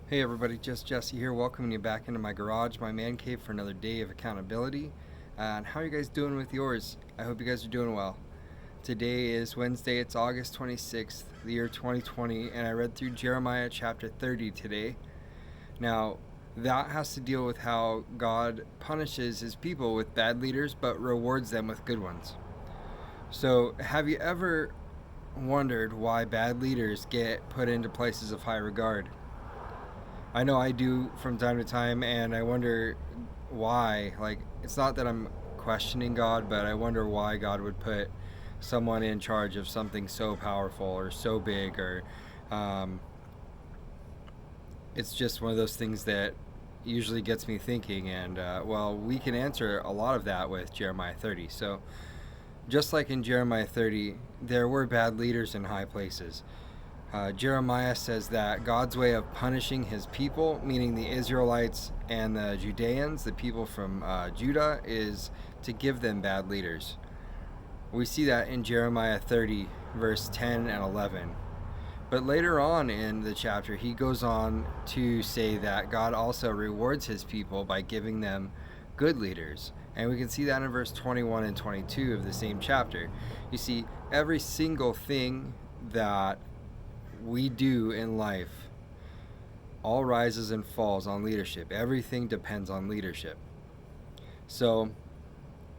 Hey everybody, just Jesse here, welcoming you back into my garage, my man cave for another day of accountability. And how are you guys doing with yours? I hope you guys are doing well. Today is Wednesday, it's August 26th, the year 2020, and I read through Jeremiah chapter 30 today. Now, that has to deal with how God punishes his people with bad leaders but rewards them with good ones. So, have you ever wondered why bad leaders get put into places of high regard? I know I do from time to time, and I wonder why. Like, it's not that I'm questioning God, but I wonder why God would put someone in charge of something so powerful or so big, or um, it's just one of those things that usually gets me thinking. And we can answer a lot of that with Jeremiah 30. So, just like in Jeremiah 30, there were bad leaders in high places. Jeremiah says that God's way of punishing his people, meaning the Israelites and the Judeans, the people from Judah, is to give them bad leaders. We see that in Jeremiah 30, verse 10 and 11. But later on in the chapter, he goes on to say that God also rewards his people by giving them good leaders. And we can see that in verse 21 and 22 of the same chapter. You see, every single thing that we do in life all rises and falls on leadership. Everything depends on leadership. So,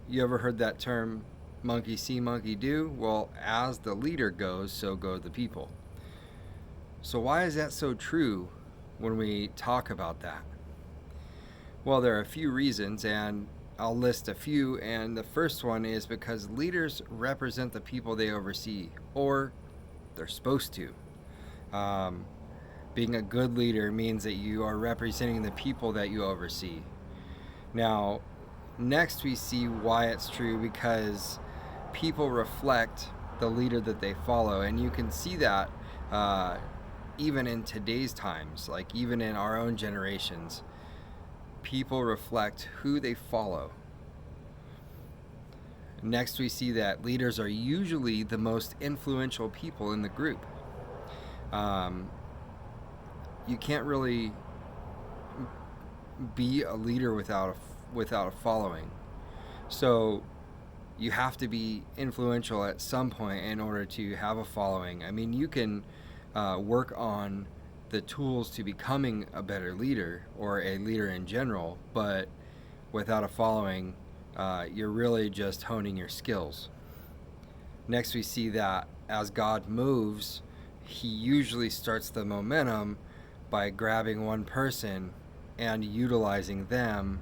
you ever heard that term, monkey see, monkey do? Well, as the leader goes, so go the people. So, why is that so true when we talk about that? Well, there are a few reasons, and I'll list a few. And the first one is because leaders represent the people they oversee, or they're supposed to. Being a good leader means that you are representing the people that you oversee. Now, next we see why it's true, because people reflect the leader that they follow, and you can see that even in today's times, like even in our own generations, people reflect who they follow. Next, we see that leaders are usually the most influential people in the group. You can't really be a leader without a following. So you have to be influential at some point in order to have a following. I mean, you can work on the tools to becoming a better leader or a leader in general, but without a following, you're really just honing your skills. Next, we see that as God moves, he usually starts the momentum by grabbing one person and utilizing them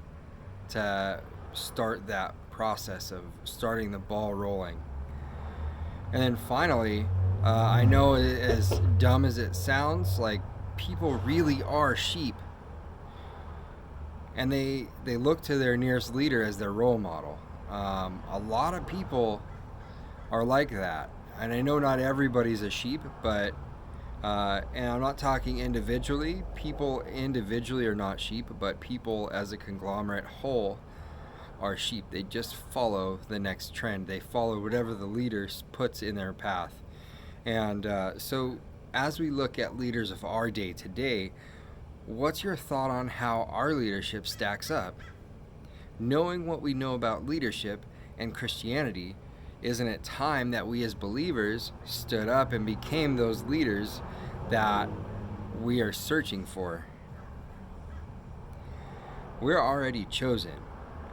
to start that process of starting the ball rolling. And then finally, I know, as dumb as it sounds, like, people really are sheep. And they look to their nearest leader as their role model. A lot of people are like that. And I know not everybody's a sheep, but and I'm not talking individually. People individually are not sheep, but people as a conglomerate whole are sheep. They just follow the next trend. They follow whatever the leader puts in their path. And so as we look at leaders of our day today, what's your thought on how our leadership stacks up? Knowing what we know about leadership and Christianity, isn't it time that we as believers stood up and became those leaders that we are searching for? We're already chosen.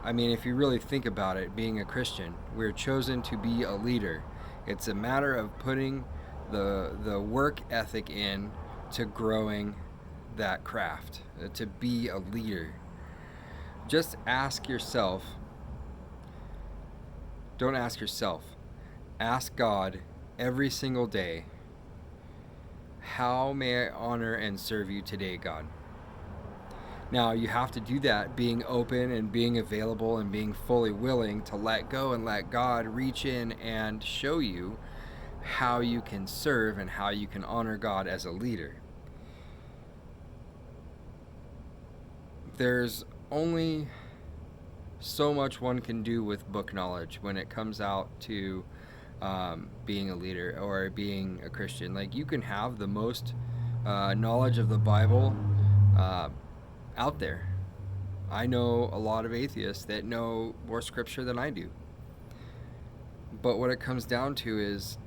I mean, if you really think about it, being a Christian, we're chosen to be a leader. It's a matter of putting the work ethic in to growing that craft, to be a leader. Just ask yourself, don't ask yourself, ask God every single day, how may I honor and serve you today, God? Now, you have to do that being open and being available and being fully willing to let go and let God reach in and show you how you can serve and how you can honor God as a leader. There's only so much one can do with book knowledge when it comes out to being a leader or being a Christian. Like, you can have the most knowledge of the Bible uh, out there. I know a lot of atheists that know more scripture than I do. But what it comes down to is,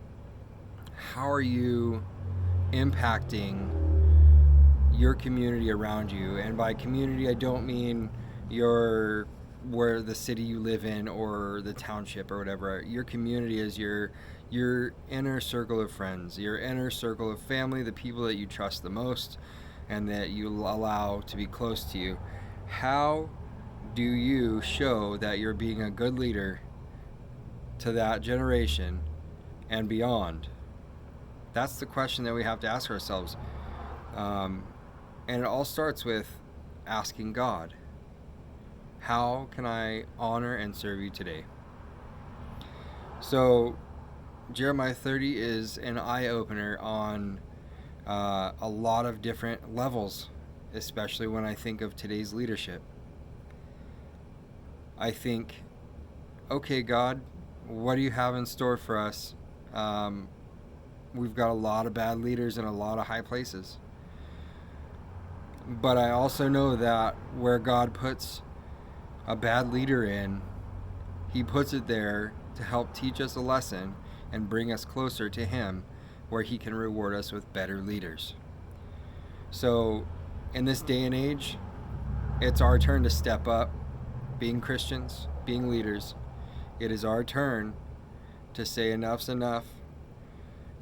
how are you impacting your community around you? And by community, I don't mean where the city you live in or the township or whatever. Your community is your inner circle of friends, your inner circle of family, the people that you trust the most and that you allow to be close to you. How do you show that you're being a good leader to that generation and beyond? That's the question that we have to ask ourselves. And it all starts with asking God, how can I honor and serve you today? So Jeremiah 30 is an eye-opener on a lot of different levels, especially when I think of today's leadership. I think, okay, God, what do you have in store for us? We've got a lot of bad leaders in a lot of high places. But I also know that where God puts a bad leader in, He puts it there to help teach us a lesson and bring us closer to Him, where He can reward us with better leaders. So in this day and age, it's our turn to step up, being Christians, being leaders. It is our turn to say enough's enough.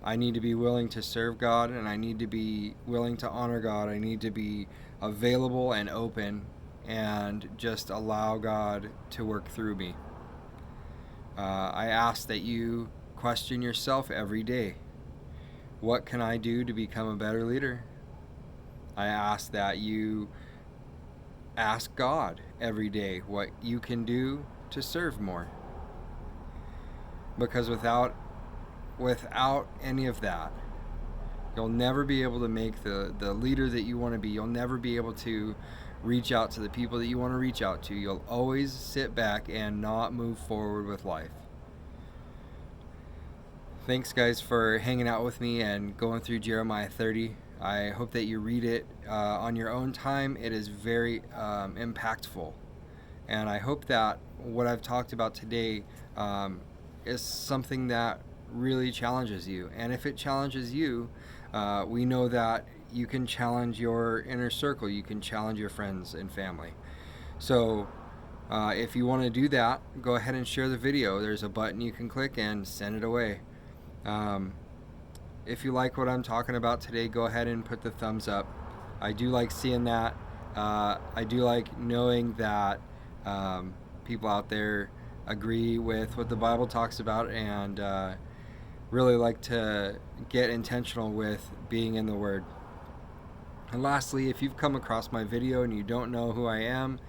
I need to be willing to serve God, and I need to be willing to honor God. I need to be available and open and just allow God to work through me. I ask that you question yourself every day. What can I do to become a better leader? I ask that you ask God every day what you can do to serve more. Because without any of that, you'll never be able to make the leader that you want to be. You'll never be able to reach out to the people that you want to reach out to. You'll always sit back and not move forward with life. Thanks, guys, for hanging out with me and going through Jeremiah 30. I hope that you read it on your own time. It is very impactful. And I hope that what I've talked about today is something that really challenges you. And if it challenges you, we know that you can challenge your inner circle. You can challenge your friends and family. So if you want to do that, go ahead and share the video. There's a button you can click and send it away. If you like what I'm talking about today, go ahead and put the thumbs up. I do like seeing that. I do like knowing that people out there agree with what the Bible talks about, and really like to get intentional with being in the Word. And lastly, if you've come across my video and you don't know who I am,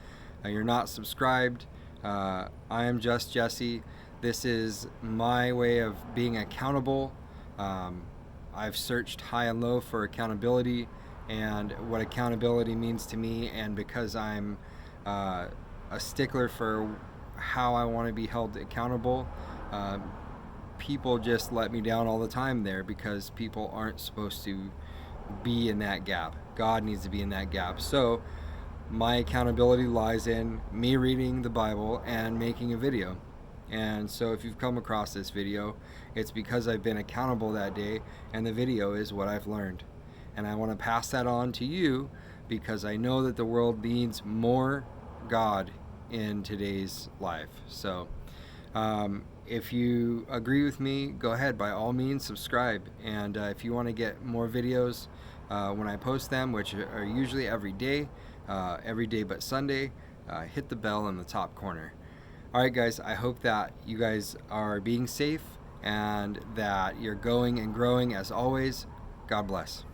you're not subscribed, I am Just Jesse. This is my way of being accountable. I've searched high and low for accountability and what accountability means to me, and because I'm a stickler for how I want to be held accountable, people just let me down all the time there, because people aren't supposed to be in that gap. God needs to be in that gap. So my accountability lies in me reading the Bible and making a video. And so if you've come across this video, it's because I've been accountable that day, and the video is what I've learned. And I want to pass that on to you, because I know that the world needs more God in today's life. So if you agree with me, go ahead, by all means subscribe. And if you want to get more videos when I post them, which are usually every day but Sunday, hit the bell in the top corner. Alright, guys, I hope that you guys are being safe and that you're going and growing as always. God bless.